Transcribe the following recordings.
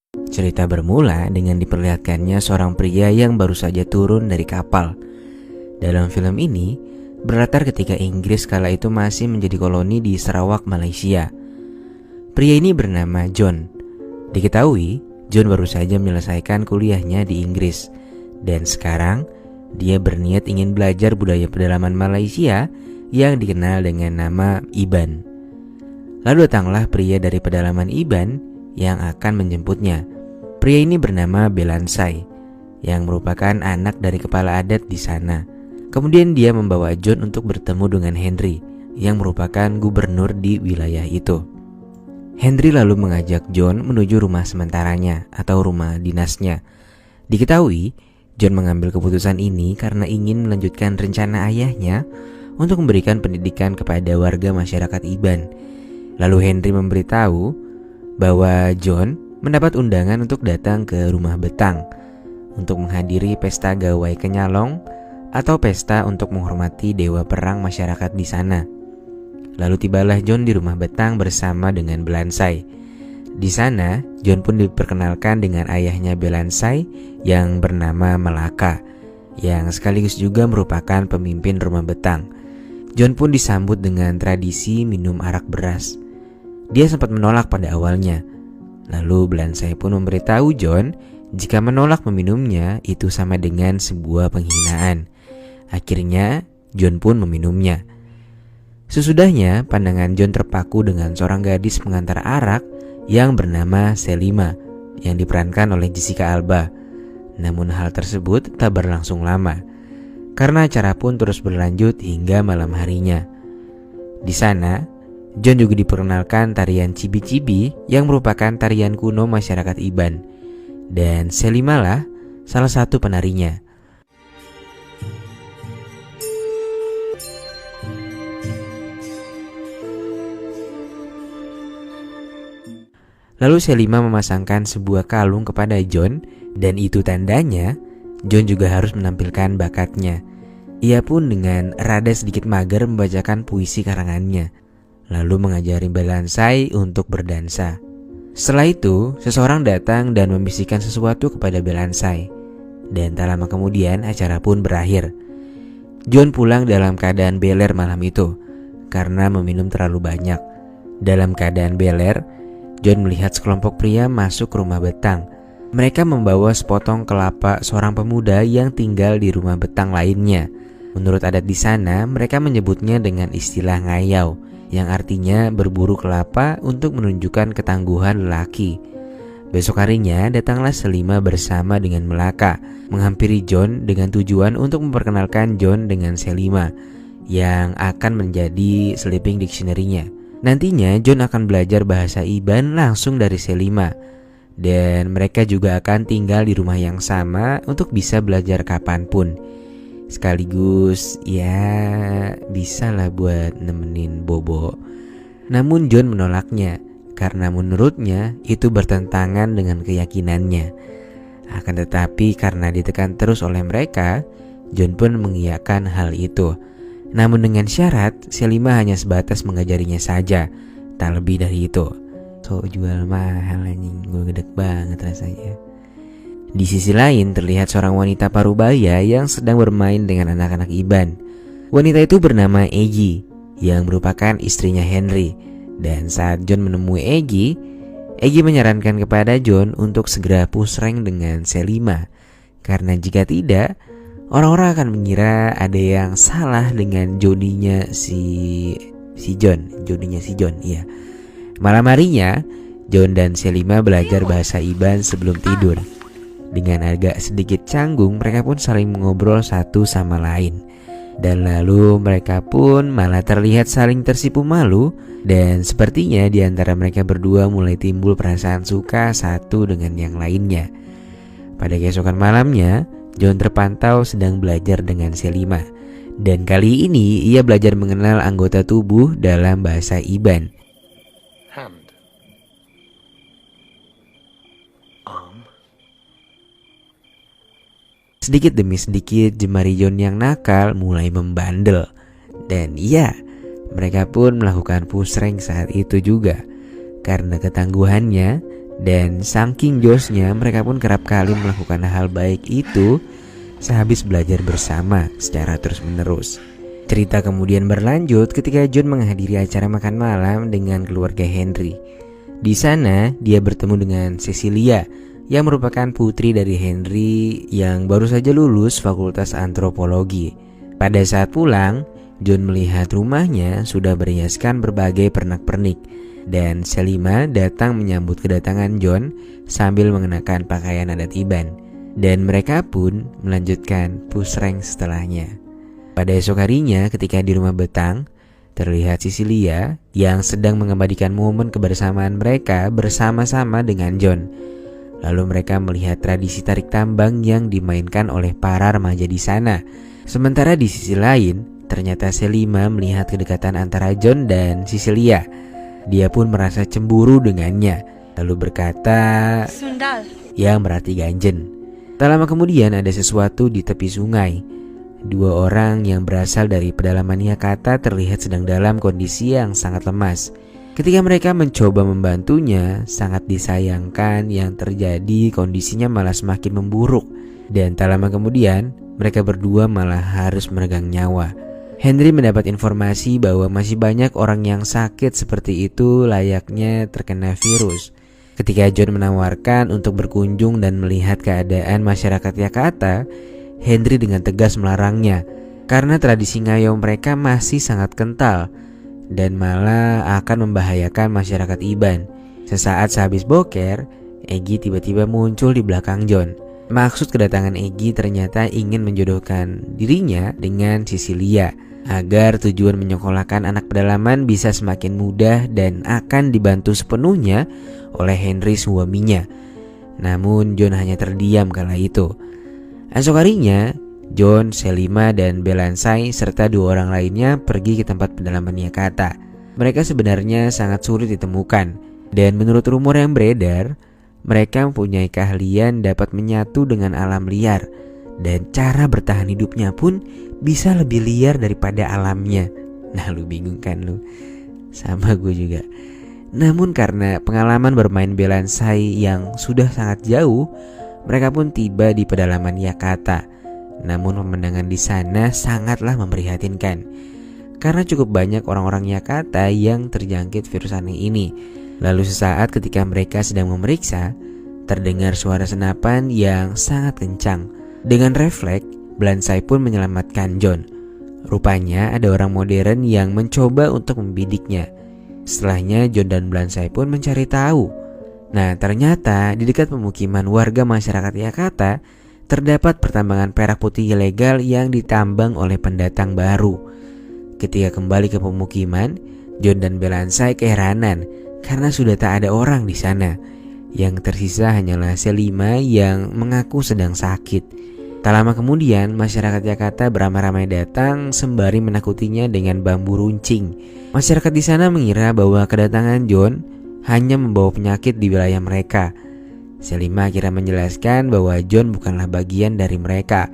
Cerita bermula dengan diperlihatkannya seorang pria yang baru saja turun dari kapal. Dalam film ini, berlatar ketika Inggris kala itu masih menjadi koloni di Sarawak, Malaysia. Pria ini bernama John. Diketahui, John baru saja menyelesaikan kuliahnya di Inggris. Dan sekarang, dia berniat ingin belajar budaya pedalaman Malaysia yang dikenal dengan nama Iban. Lalu datanglah pria dari pedalaman Iban yang akan menjemputnya. Pria ini bernama Belansai, yang merupakan anak dari kepala adat di sana. Kemudian dia membawa John untuk bertemu dengan Henry, yang merupakan gubernur di wilayah itu. Henry lalu mengajak John menuju rumah sementaranya atau rumah dinasnya. Diketahui, John mengambil keputusan ini karena ingin melanjutkan rencana ayahnya untuk memberikan pendidikan kepada warga masyarakat Iban. Lalu Henry memberitahu bahwa John mendapat undangan untuk datang ke rumah Betang untuk menghadiri pesta gawai kenyalong atau pesta untuk menghormati dewa perang masyarakat di sana. Lalu tibalah John di rumah Betang bersama dengan Belansai. Di sana, John pun diperkenalkan dengan ayahnya Belansai yang bernama Melaka, yang sekaligus juga merupakan pemimpin rumah Betang. John pun disambut dengan tradisi minum arak beras. Dia sempat menolak pada awalnya. Lalu Belansai pun memberitahu John jika menolak meminumnya itu sama dengan sebuah penghinaan. Akhirnya John pun meminumnya. Sesudahnya pandangan John terpaku dengan seorang gadis pengantar arak yang bernama Selima yang diperankan oleh Jessica Alba. Namun hal tersebut tak berlangsung lama karena acara pun terus berlanjut hingga malam harinya. Di sana John juga diperkenalkan tarian cibi-cibi yang merupakan tarian kuno masyarakat Iban. Dan Selima lah salah satu penarinya. Lalu Selima memasangkan sebuah kalung kepada John dan itu tandanya John juga harus menampilkan bakatnya. Ia pun dengan rada sedikit mager membacakan puisi karangannya. Lalu mengajari Belansai untuk berdansa. Setelah itu, seseorang datang dan membisikkan sesuatu kepada Belansai. Dan tak lama kemudian acara pun berakhir. John pulang dalam keadaan beler malam itu karena meminum terlalu banyak. Dalam keadaan beler, John melihat sekelompok pria masuk ke rumah Betang. Mereka membawa sepotong kelapa seorang pemuda yang tinggal di rumah Betang lainnya. Menurut adat di sana, mereka menyebutnya dengan istilah ngayau, yang artinya berburu kelapa untuk menunjukkan ketangguhan lelaki. Besok harinya datanglah Selima bersama dengan Melaka menghampiri John dengan tujuan untuk memperkenalkan John dengan Selima yang akan menjadi sleeping dictionary-nya. Nantinya John akan belajar bahasa Iban langsung dari Selima dan mereka juga akan tinggal di rumah yang sama untuk bisa belajar kapanpun. Sekaligus ya bisa lah buat nemenin Bobo. Namun John menolaknya karena menurutnya itu bertentangan dengan keyakinannya. Akan tetapi karena ditekan terus oleh mereka, John pun mengiyakan hal itu. Namun dengan syarat Selima hanya sebatas mengajarinya saja, tak lebih dari itu. So jual mahal anjing, gue gedek banget rasanya. Di sisi lain terlihat seorang wanita parubaya yang sedang bermain dengan anak-anak Iban. Wanita itu bernama Egi yang merupakan istrinya Henry. Dan saat John menemui Egi menyarankan kepada John untuk segera pusreng dengan Selima. Karena jika tidak, orang-orang akan mengira ada yang salah dengan jodinya si John. Iya. Malam harinya, John dan Selima belajar bahasa Iban sebelum tidur. Dengan agak sedikit canggung, mereka pun saling mengobrol satu sama lain. Dan lalu mereka pun malah terlihat saling tersipu malu. Dan sepertinya di antara mereka berdua mulai timbul perasaan suka satu dengan yang lainnya. Pada keesokan malamnya, John terpantau sedang belajar dengan Selima. Dan kali ini ia belajar mengenal anggota tubuh dalam bahasa Iban. Hand. Arm. Sedikit demi sedikit jemari John yang nakal mulai membandel. Dan iya, mereka pun melakukan pusreng saat itu juga. Karena ketangguhannya Dan saking josnya, mereka pun kerap kali melakukan hal baik itu sehabis belajar bersama secara terus-menerus. Cerita kemudian berlanjut ketika John menghadiri acara makan malam dengan keluarga Henry. Di sana dia bertemu dengan Cecilia yang merupakan putri dari Henry yang baru saja lulus Fakultas Antropologi. Pada saat pulang, John melihat rumahnya sudah berhiaskan berbagai pernak-pernik dan Selima datang menyambut kedatangan John sambil mengenakan pakaian adat Iban. Dan mereka pun melanjutkan pusreng setelahnya. Pada esok harinya ketika di rumah Betang, terlihat Cecilia yang sedang mengabadikan momen kebersamaan mereka bersama-sama dengan John. Lalu mereka melihat tradisi tarik tambang yang dimainkan oleh para remaja di sana. Sementara di sisi lain, ternyata Selima melihat kedekatan antara John dan Cecilia. Dia pun merasa cemburu dengannya, lalu berkata, Sundal. yang berarti ganjen. Tak lama kemudian ada sesuatu di tepi sungai. Dua orang yang berasal dari pedalaman Yakata terlihat sedang dalam kondisi yang sangat lemas. Ketika mereka mencoba membantunya, sangat disayangkan yang terjadi kondisinya malah semakin memburuk. Dan tak lama kemudian, mereka berdua malah harus meregang nyawa. Henry mendapat informasi bahwa masih banyak orang yang sakit seperti itu layaknya terkena virus. Ketika John menawarkan untuk berkunjung dan melihat keadaan masyarakat Yakata, Henry dengan tegas melarangnya karena tradisi ngayom mereka masih sangat kental dan malah akan membahayakan masyarakat Iban. Sesaat sehabis boker, Egy tiba-tiba muncul di belakang John. Maksud kedatangan Egy ternyata ingin menjodohkan dirinya dengan Cecilia agar tujuan menyekolahkan anak pedalaman bisa semakin mudah dan akan dibantu sepenuhnya oleh Henry suaminya. Namun John hanya terdiam kala itu. Esok harinya, John, Selima, dan Belansai serta dua orang lainnya pergi ke tempat pedalaman Yakata. Mereka sebenarnya sangat sulit ditemukan dan menurut rumor yang beredar, mereka mempunyai keahlian dapat menyatu dengan alam liar dan cara bertahan hidupnya pun bisa lebih liar daripada alamnya. Nah, lu bingung kan lu? Sama gue juga. Namun karena pengalaman bermain Belansai yang sudah sangat jauh, mereka pun tiba di pedalaman Yakata. Namun pemandangan di sana sangatlah memprihatinkan karena cukup banyak orang-orang Yakata yang terjangkit virus aneh ini. Lalu sesaat ketika mereka sedang memeriksa, terdengar suara senapan yang sangat kencang. Dengan refleks, Belansai pun menyelamatkan John. Rupanya ada orang modern yang mencoba untuk membidiknya. Setelahnya John dan Belansai pun mencari tahu. Nah, ternyata di dekat pemukiman warga masyarakat Yakata terdapat pertambangan perak putih ilegal yang ditambang oleh pendatang baru. Ketika kembali ke pemukiman, John dan Belansai keheranan karena sudah tak ada orang di sana. Yang tersisa hanyalah Selima yang mengaku sedang sakit. Tak lama kemudian, masyarakat Yakata beramai-ramai datang sembari menakutinya dengan bambu runcing. Masyarakat di sana mengira bahwa kedatangan John hanya membawa penyakit di wilayah mereka. Selima akhirnya menjelaskan bahwa John bukanlah bagian dari mereka,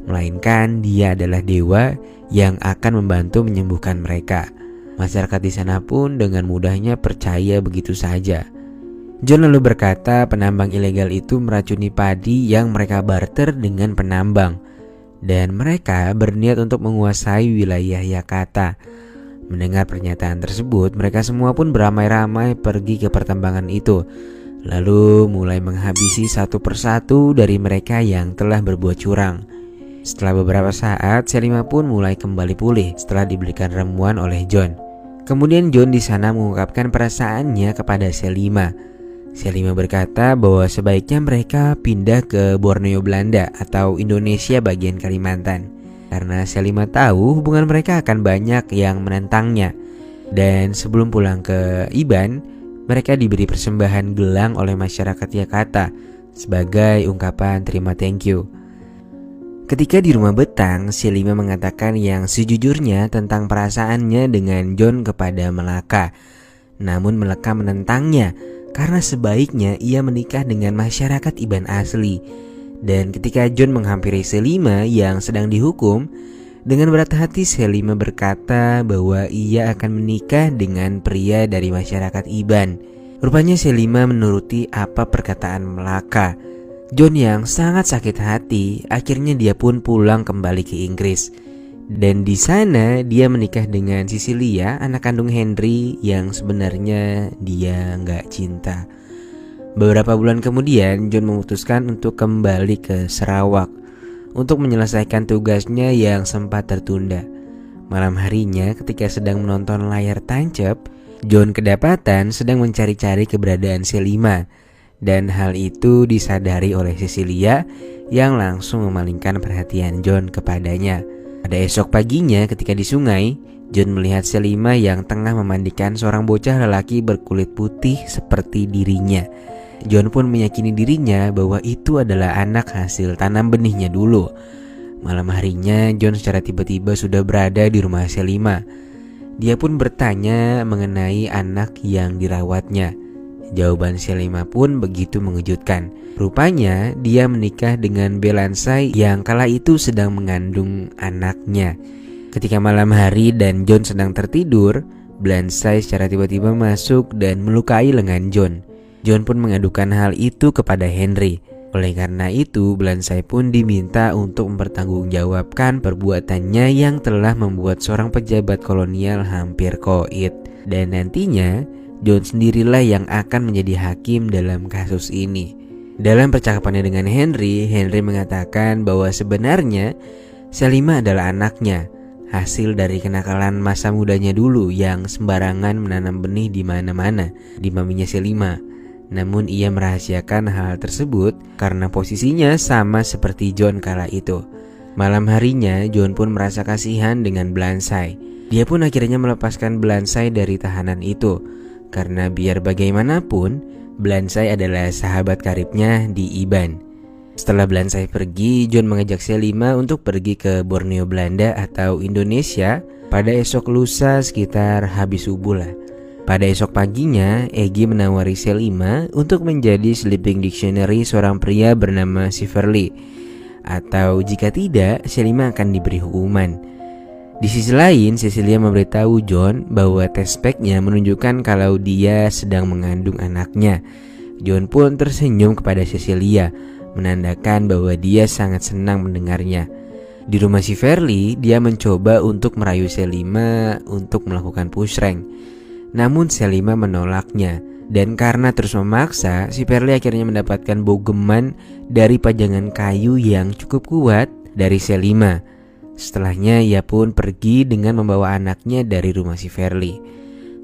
melainkan dia adalah dewa yang akan membantu menyembuhkan mereka. Masyarakat di sana pun dengan mudahnya percaya begitu saja. John lalu berkata penambang ilegal itu meracuni padi yang mereka barter dengan penambang, dan mereka berniat untuk menguasai wilayah Yakata. Mendengar pernyataan tersebut, mereka semua pun beramai-ramai pergi ke pertambangan itu, lalu mulai menghabisi satu persatu dari mereka yang telah berbuat curang. Setelah beberapa saat, Selima pun mulai kembali pulih setelah diberikan ramuan oleh John. Kemudian John di sana mengungkapkan perasaannya kepada Selima. Selima berkata bahwa sebaiknya mereka pindah ke Borneo Belanda atau Indonesia bagian Kalimantan, karena Selima tahu hubungan mereka akan banyak yang menentangnya. Dan sebelum pulang ke Iban, mereka diberi persembahan gelang oleh masyarakat Yakata sebagai ungkapan terima thank you. Ketika di rumah Betang, Selima mengatakan yang sejujurnya tentang perasaannya dengan John kepada Melaka. Namun Melaka menentangnya karena sebaiknya ia menikah dengan masyarakat Iban asli. Dan ketika John menghampiri Selima yang sedang dihukum, dengan berat hati Selima berkata bahwa ia akan menikah dengan pria dari masyarakat Iban. Rupanya Selima menuruti apa perkataan Melaka. John yang sangat sakit hati, akhirnya dia pun pulang kembali ke Inggris. Dan di sana dia menikah dengan Cecilia, anak kandung Henry yang sebenarnya dia nggak cinta. Beberapa bulan kemudian John memutuskan untuk kembali ke Sarawak untuk menyelesaikan tugasnya yang sempat tertunda. Malam harinya ketika sedang menonton layar tancap, John kedapatan sedang mencari-cari keberadaan Selima. Dan hal itu disadari oleh Cecilia yang langsung memalingkan perhatian John kepadanya. Pada esok paginya ketika di sungai, John melihat Selima yang tengah memandikan seorang bocah lelaki berkulit putih seperti dirinya. John pun meyakini dirinya bahwa itu adalah anak hasil tanam benihnya dulu. Malam harinya John secara tiba-tiba sudah berada di rumah Selima. Dia pun bertanya mengenai anak yang dirawatnya. Jawaban Selima pun begitu mengejutkan. Rupanya dia menikah dengan Belansai yang kala itu sedang mengandung anaknya. Ketika malam hari dan John sedang tertidur, Belansai secara tiba-tiba masuk dan melukai lengan John. John pun mengadukan hal itu kepada Henry. Oleh karena itu, Belansai pun diminta untuk mempertanggungjawabkan perbuatannya yang telah membuat seorang pejabat kolonial hampir koit. Dan nantinya John sendirilah yang akan menjadi hakim dalam kasus ini. Dalam percakapannya dengan Henry mengatakan bahwa sebenarnya Selima adalah anaknya, hasil dari kenakalan masa mudanya dulu yang sembarangan menanam benih di mana-mana di maminya Selima. Namun ia merahasiakan hal tersebut karena posisinya sama seperti John kala itu. Malam harinya John pun merasa kasihan dengan Belansai. Dia pun akhirnya melepaskan Belansai dari tahanan itu. Karena biar bagaimanapun, Belansai adalah sahabat karibnya di Iban. Setelah Belansai pergi, John mengajak Selima untuk pergi ke Borneo Belanda atau Indonesia pada esok lusa sekitar habis subuh lah. Pada esok paginya, Egy menawari Selima untuk menjadi sleeping dictionary seorang pria bernama Siverly. Atau jika tidak, Selima akan diberi hukuman. Di sisi lain, Cecilia memberitahu John bahwa tes speknya menunjukkan kalau dia sedang mengandung anaknya. John pun tersenyum kepada Cecilia, menandakan bahwa dia sangat senang mendengarnya. Di rumah si Verly, dia mencoba untuk merayu Selima untuk melakukan push rank. Namun Selima menolaknya, dan karena terus memaksa, si Verly akhirnya mendapatkan bogeman dari pajangan kayu yang cukup kuat dari Selima. Setelahnya ia pun pergi dengan membawa anaknya dari rumah si Verly.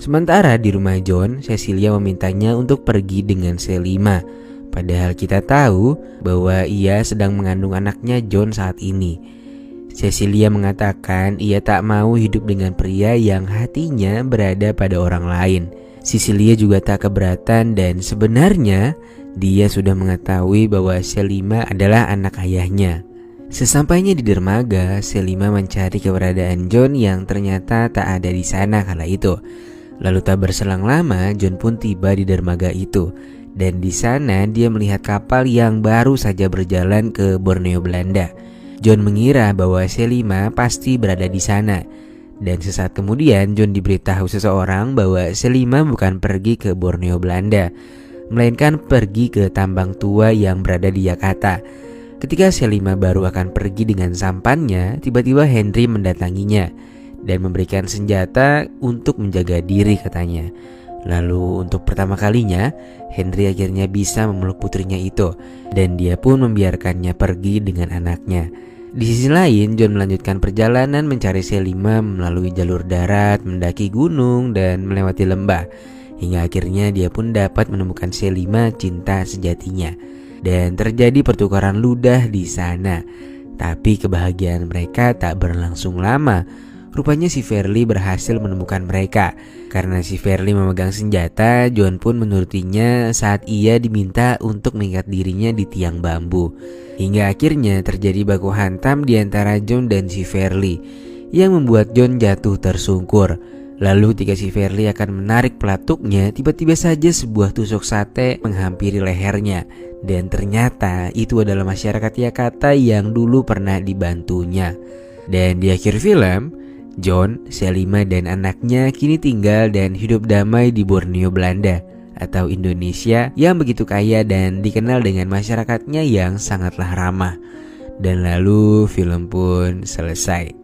Sementara di rumah John, Cecilia memintanya untuk pergi dengan Selima. Padahal kita tahu bahwa ia sedang mengandung anaknya John saat ini. Cecilia mengatakan ia tak mau hidup dengan pria yang hatinya berada pada orang lain. Cecilia juga tak keberatan dan sebenarnya dia sudah mengetahui bahwa Selima adalah anak ayahnya. Sesampainya di dermaga, Selima mencari keberadaan John yang ternyata tak ada di sana kala itu. Lalu tak berselang lama, John pun tiba di dermaga itu. Dan di sana dia melihat kapal yang baru saja berjalan ke Borneo Belanda. John mengira bahwa Selima pasti berada di sana. Dan sesaat kemudian John diberitahu seseorang bahwa Selima bukan pergi ke Borneo Belanda, melainkan pergi ke tambang tua yang berada di Jakarta. Ketika Selima baru akan pergi dengan sampannya, tiba-tiba Henry mendatanginya dan memberikan senjata untuk menjaga diri katanya. Lalu untuk pertama kalinya, Henry akhirnya bisa memeluk putrinya itu dan dia pun membiarkannya pergi dengan anaknya. Di sisi lain, John melanjutkan perjalanan mencari Selima melalui jalur darat, mendaki gunung dan melewati lembah. Hingga akhirnya dia pun dapat menemukan Selima cinta sejatinya. Dan terjadi pertukaran ludah di sana. Tapi kebahagiaan mereka tak berlangsung lama. Rupanya si Verly berhasil menemukan mereka. Karena si Verly memegang senjata, John pun menurutinya saat ia diminta untuk mengikat dirinya di tiang bambu. Hingga akhirnya terjadi baku hantam di antara John dan si Verly, yang membuat John jatuh tersungkur. Lalu ketika si Verly akan menarik pelatuknya, tiba-tiba saja sebuah tusuk sate menghampiri lehernya. Dan ternyata itu adalah masyarakat Jakarta yang dulu pernah dibantunya. Dan di akhir film, John, Selima dan anaknya kini tinggal dan hidup damai di Borneo Belanda atau Indonesia yang begitu kaya dan dikenal dengan masyarakatnya yang sangatlah ramah. Dan lalu film pun selesai.